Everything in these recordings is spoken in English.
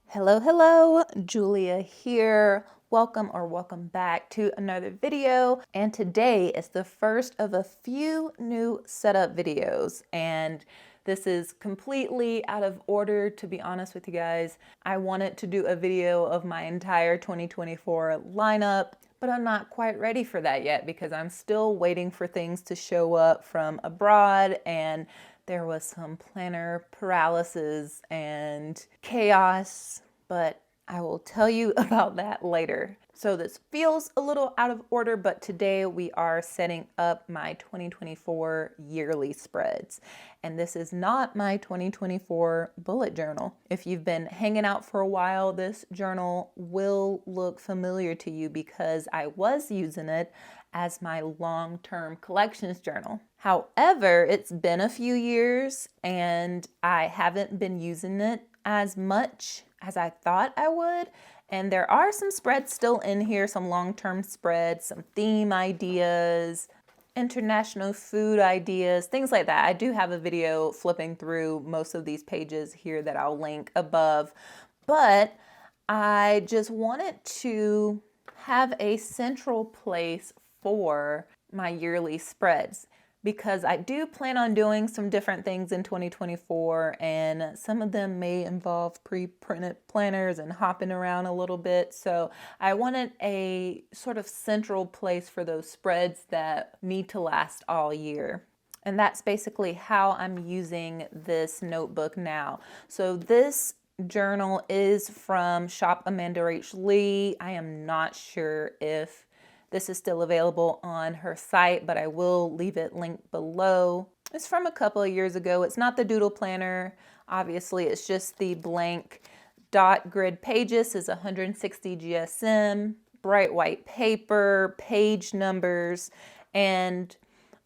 Hello, Julia here. Welcome back to another video. And today is the first of a few new setup videos. And this is completely out of order, to be honest with you guys. I wanted to do a video of my entire 2024 lineup, but I'm not quite ready for that yet because I'm still waiting for things to show up from abroad, and there was some planner paralysis and chaos, but I will tell you about that later. So this feels a little out of order, but today we are setting up my 2024 yearly spreads. And this is not my 2024 bullet journal. If you've been hanging out for a while, this journal will look familiar to you because I was using it as my long-term collections journal. However, it's been a few years and I haven't been using it as much as I thought I would. And there are some spreads still in here, some long-term spreads, some theme ideas, international food ideas, things like that. I do have a video flipping through most of these pages here that I'll link above, but I just wanted to have a central place for my yearly spreads because I do plan on doing some different things in 2024, and some of them may involve pre-printed planners and hopping around a little bit. So I wanted a sort of central place for those spreads that need to last all year. And that's basically how I'm using this notebook now. So this journal is from Shop Amanda H. Lee. I am not sure if this is still available on her site, but I will leave it linked below. It's from a couple of years ago. It's not the doodle planner. Obviously, it's just the blank dot grid pages. Is 160 GSM, bright white paper, page numbers, and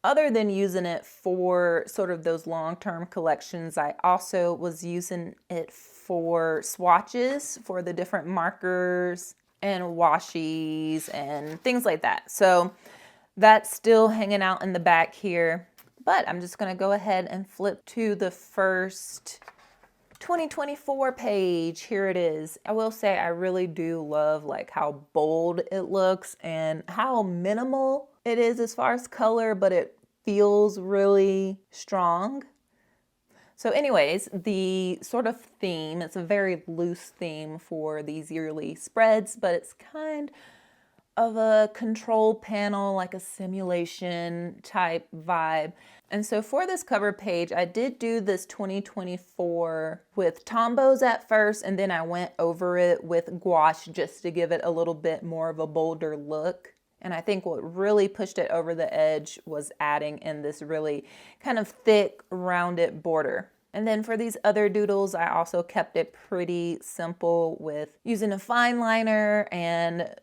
other than using it for sort of those long-term collections, I also was using it for swatches for the different markers and washies and things like that. So that's still hanging out in the back here, but I'm just gonna go ahead and flip to the first 2024 page. Here it is. I will say I really do love like how bold it looks and how minimal it is as far as color, but it feels really strong. So anyways, the sort of theme, it's a very loose theme for these yearly spreads, but it's kind of a control panel, like a simulation type vibe. And so for this cover page, I did do this 2024 with Tombows at first, and then I went over it with gouache just to give it a little bit more of a bolder look. And I think what really pushed it over the edge was adding in this really kind of thick, rounded border. And then for these other doodles, I also kept it pretty simple with using a fine liner and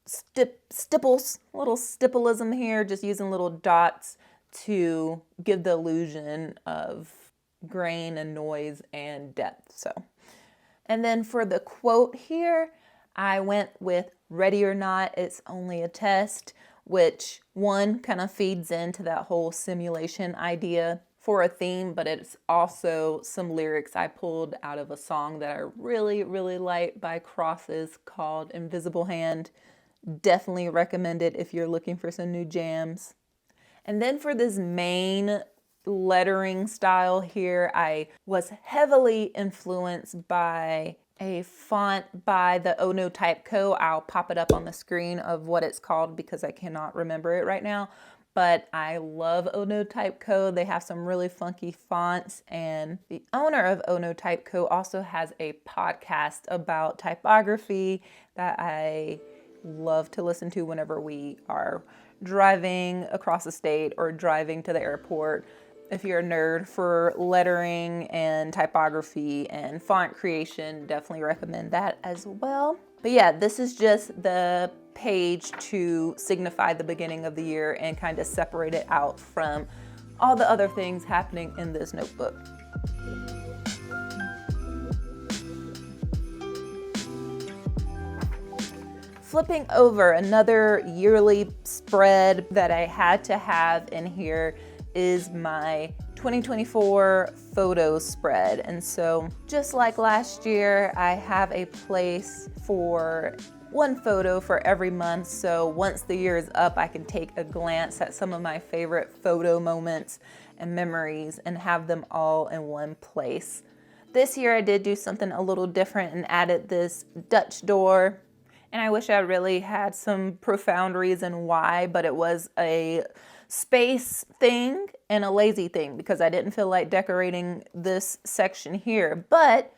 stipples, little stippleism here, just using little dots to give the illusion of grain and noise and depth. So, and then for the quote here, I went with "Ready or not, it's only a test," which one kind of feeds into that whole simulation idea for a theme, but it's also some lyrics I pulled out of a song that I really like by Crosses called "Invisible Hand." Definitely recommend it if you're looking for some new jams. And then for this main lettering style here, I was heavily influenced by a font by the Ono Type Co. I'll pop it up on the screen of what it's called because I cannot remember it right now. But I love Ono Type Co. They have some really funky fonts, and the owner of Ono Type Co. also has a podcast about typography that I love to listen to whenever we are driving across the state or driving to the airport. If you're a nerd for lettering and typography and font creation, definitely recommend that as well. But yeah, this is just the page to signify the beginning of the year and kind of separate it out from all the other things happening in this notebook. Flipping over, another yearly spread that I had to have in here is my 2024 photo spread. And so just like last year, I have a place for one photo for every month. So once the year is up, I can take a glance at some of my favorite photo moments and memories and have them all in one place. This year I did do something a little different and added this Dutch door. And I wish I really had some profound reason why, but it was a space thing and a lazy thing because I didn't feel like decorating this section here. But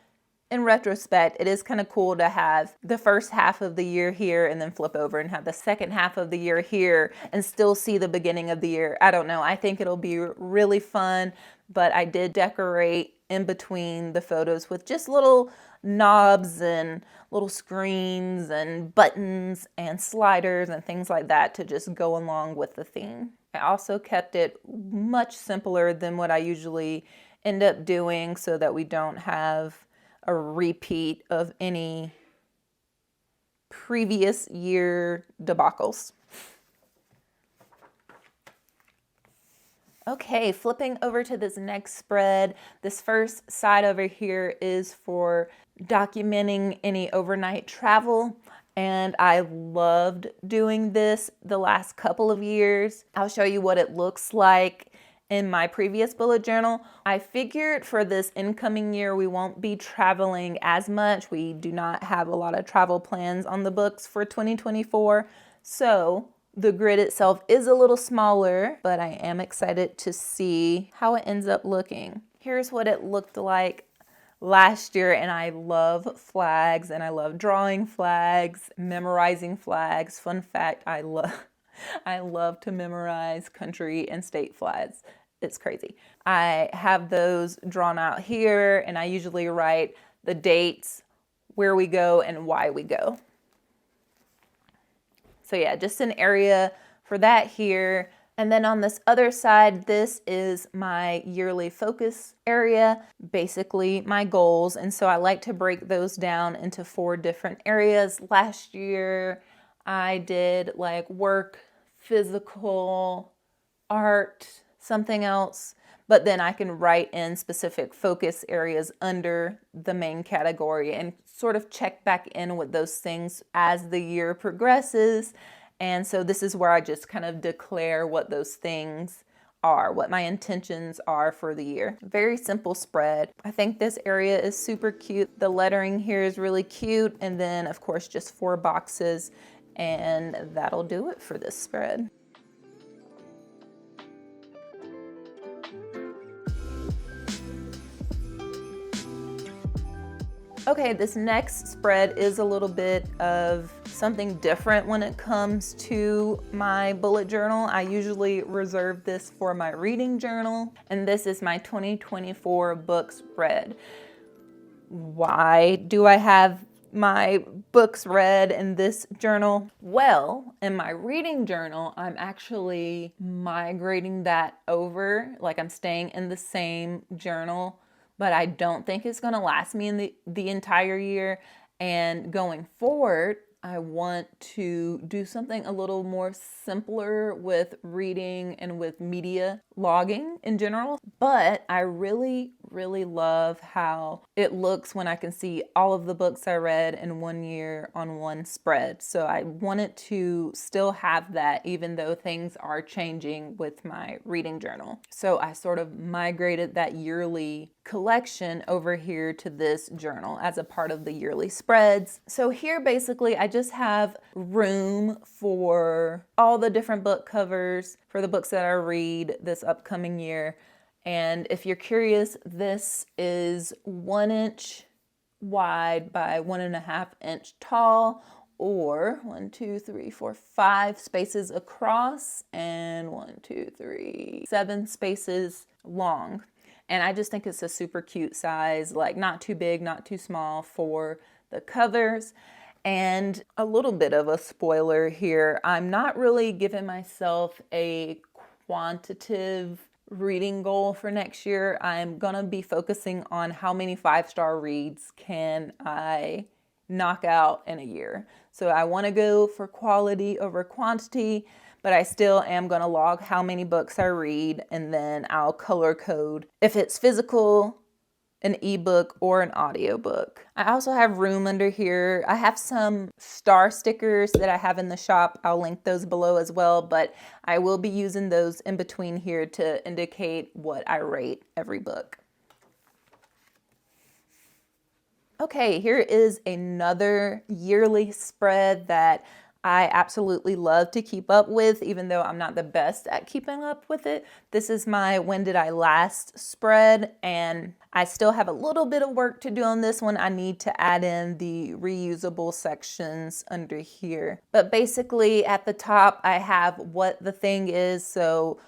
in retrospect, it is kind of cool to have the first half of the year here and then flip over and have the second half of the year here and still see the beginning of the year. I don't know. I think it'll be really fun, but I did decorate in between the photos with just little knobs and little screens and buttons and sliders and things like that to just go along with the theme. I also kept it much simpler than what I usually end up doing so that we don't have a repeat of any previous year debacles. Okay, flipping over to this next spread. This first side over here is for documenting any overnight travel. And I loved doing this the last couple of years. I'll show you what it looks like in my previous bullet journal. I figured for this incoming year, we won't be traveling as much. We do not have a lot of travel plans on the books for 2024. So the grid itself is a little smaller, but I am excited to see how it ends up looking. Here's what it looked like last year, and I love flags and I love drawing flags, memorizing flags. Fun fact, I love to memorize country and state flags. It's crazy. I have those drawn out here, and I usually write the dates, where we go, and why we go. So yeah, just an area for that here. And then on this other side, this is my yearly focus area, basically my goals. And so I like to break those down into 4 different areas. Last year, I did like work, physical, art, something else, but then I can write in specific focus areas under the main category and sort of check back in with those things as the year progresses. And so this is where I just kind of declare what those things are, what my intentions are for the year. Very simple spread. I think this area is super cute. The lettering here is really cute. And then of course, just 4 boxes, and that'll do it for this spread. Okay, this next spread is a little bit of something different when it comes to my bullet journal. I usually reserve this for my reading journal, and this is my 2024 books read. Why do I have my books read in this journal? Well, in my reading journal, I'm actually migrating that over, like I'm staying in the same journal, but I don't think it's gonna last me in the entire year. And going forward, I want to do something a little more simpler with reading and with media logging in general. But I really love how it looks when I can see all of the books I read in one year on one spread. So I wanted to still have that even though things are changing with my reading journal. So I sort of migrated that yearly collection over here to this journal as a part of the yearly spreads. So here basically I just have room for all the different book covers for the books that I read this upcoming year. And if you're curious, this is 1 inch wide by 1.5 inch tall, or 1, 2, 3, 4, 5 spaces across, and 1, 2, 3, 7 spaces long. And I just think it's a super cute size, like not too big, not too small for the covers. And a little bit of a spoiler here, I'm not really giving myself a quantitative reading goal for next year. I'm gonna be focusing on how many 5-star reads can I knock out in a year. So I wanna go for quality over quantity, but I still am gonna log how many books I read, and then I'll color code if it's physical, an ebook, or an audiobook. I also have room under here. I have some star stickers that I have in the shop. I'll link those below as well, but I will be using those in between here to indicate what I rate every book. Okay, here is another yearly spread that I absolutely love to keep up with, even though I'm not the best at keeping up with it. This is my When Did I Last spread, and I still have a little bit of work to do on this one. I need to add in the reusable sections under here. But basically at the top, I have what the thing is. So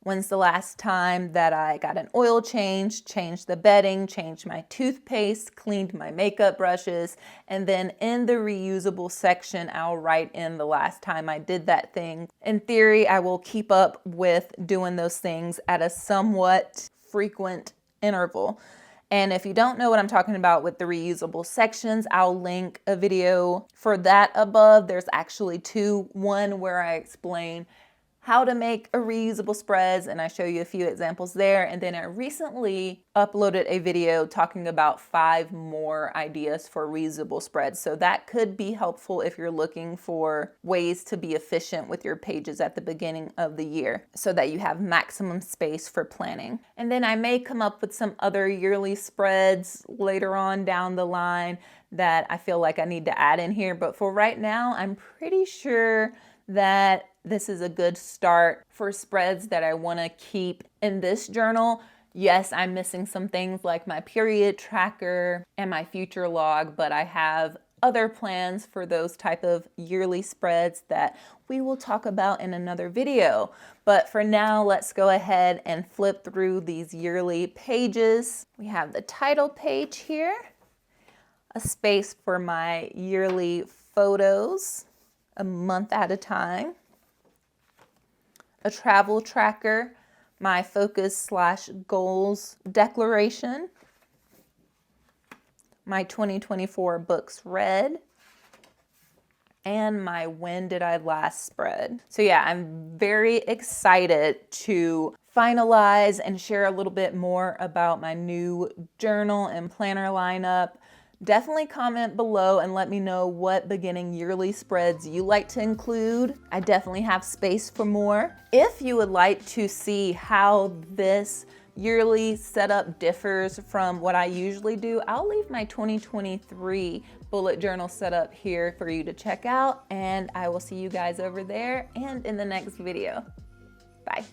when's the last time that I got an oil change, changed the bedding, changed my toothpaste, cleaned my makeup brushes, and then in the reusable section, I'll write in the last time I did that thing. In theory, I will keep up with doing those things at a somewhat frequent interval. And if you don't know what I'm talking about with the reusable sections, I'll link a video for that above. There's actually two, one where I explain how to make a reusable spreads, and I show you a few examples there. And then I recently uploaded a video talking about 5 more ideas for reusable spreads. So that could be helpful if you're looking for ways to be efficient with your pages at the beginning of the year so that you have maximum space for planning. And then I may come up with some other yearly spreads later on down the line that I feel like I need to add in here. But for right now, I'm pretty sure that this is a good start for spreads that I want to keep in this journal. Yes, I'm missing some things like my period tracker and my future log, but I have other plans for those type of yearly spreads that we will talk about in another video. But for now, let's go ahead and flip through these yearly pages. We have the title page here, a space for my yearly photos, a month at a time, a travel tracker, my focus/goals declaration, my 2024 books read, and my When Did I Last spread. So yeah, I'm very excited to finalize and share a little bit more about my new journal and planner lineup. Definitely comment below and let me know what beginning yearly spreads you like to include. I definitely have space for more. If you would like to see how this yearly setup differs from what I usually do, I'll leave my 2023 bullet journal setup here for you to check out, and I will see you guys over there and in the next video. Bye.